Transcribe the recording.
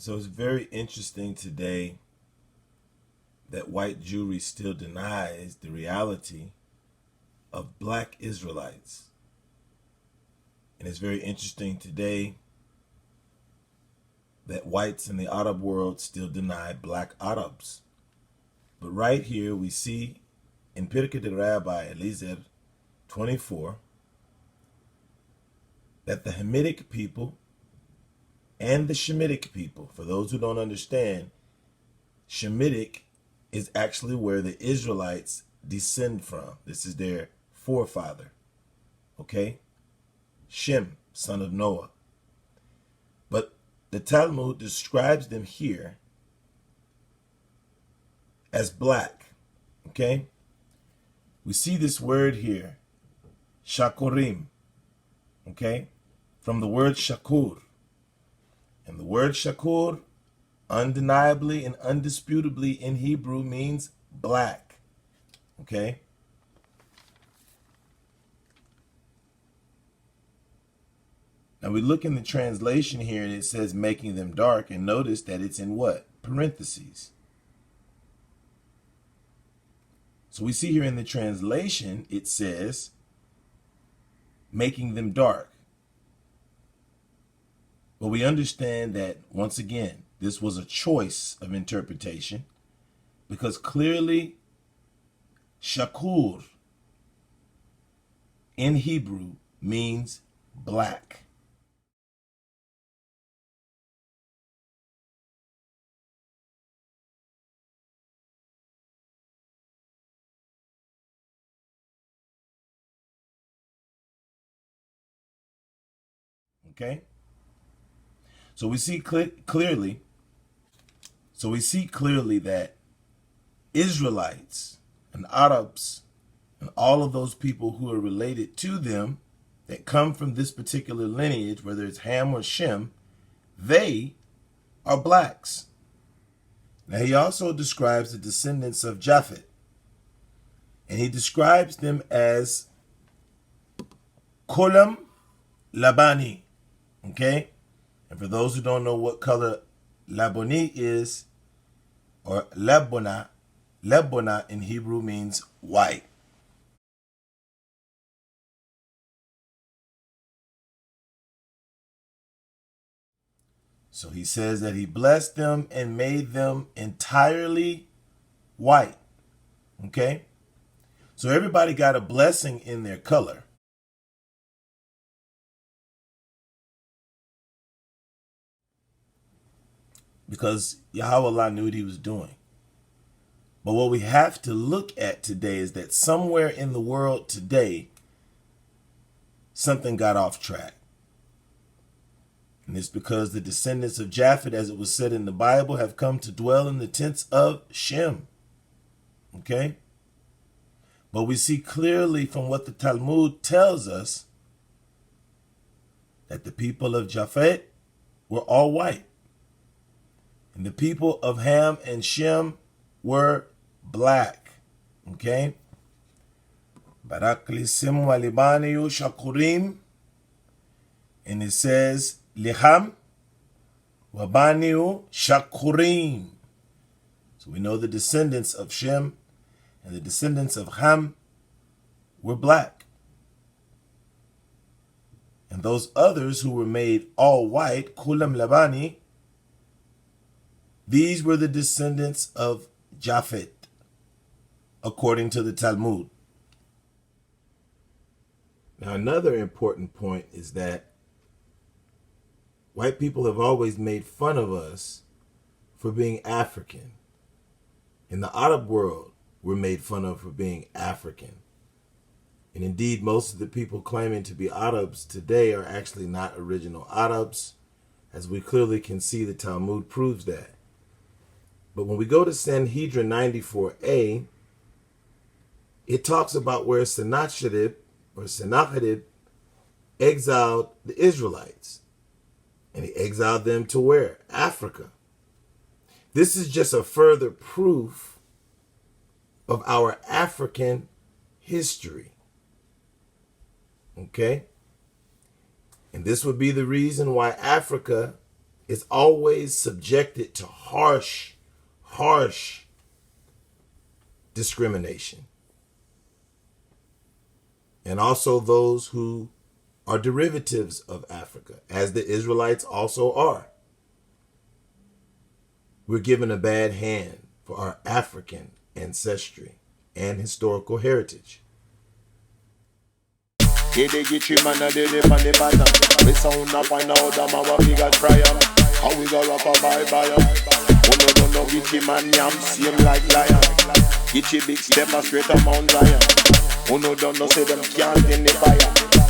So it's very interesting today that white Jewry still denies the reality of black Israelites. And it's very interesting today that whites in the Arab world still deny black Arabs. But right here we see in Pirkei de Rabbi Eliezer 24 that the Hamitic people and the Shemitic people, for those who don't understand, Shemitic is actually where the Israelites descend from. This is their forefather. Okay? Shem, son of Noah. But the Talmud describes them here as black. Okay? We see this word here, shakurim. Okay? From the word shakur. And the word shakur, undeniably and undisputably in Hebrew, means black. Okay? Now we look in the translation here and it says making them dark, and notice that it's in what? Parentheses. So we see here in the translation it says making them dark. But we understand that, once again, this was a choice of interpretation because clearly shakur in Hebrew means black. Okay? So we see clearly that Israelites and Arabs and all of those people who are related to them that come from this particular lineage, whether it's Ham or Shem, they are blacks. Now he also describes the descendants of Japhet, and he describes them as Kolam Labani. Okay? And for those who don't know what color Laboni is, or Lebona in Hebrew means white. So he says that he blessed them and made them entirely white. Okay? So everybody got a blessing in their color. Because Yahweh knew what he was doing. But what we have to look at today is that somewhere in the world today, something got off track. And it's because the descendants of Japhet, as it was said in the Bible, have come to dwell in the tents of Shem. Okay? But we see clearly from what the Talmud tells us that the people of Japhet were all white. And the people of Ham and Shem were black. Okay? Baraklisim walibaniyu shakurim. And it says, Liham wabaniyu shakurim. So we know the descendants of Shem and the descendants of Ham were black. And those others who were made all white, Kulam Labani, these were the descendants of Japhet, according to the Talmud. Now, another important point is that white people have always made fun of us for being African. In the Arab world, we're made fun of for being African. And indeed, most of the people claiming to be Arabs today are actually not original Arabs. As we clearly can see, the Talmud proves that. But when we go to Sanhedrin 94a, it talks about where Sennacherib exiled the Israelites. And he exiled them to where? Africa. This is just a further proof of our African history. Okay? And this would be the reason why Africa is always subjected to harsh discrimination. And also those who are derivatives of Africa, as the Israelites also are. We're given a bad hand for our African ancestry and historical heritage. How we go rock a bye. Uno don't know Gitchy man yam same like lion. Gitchy big step a straight a Mount Zion. Uno don't know say them can't in the fire.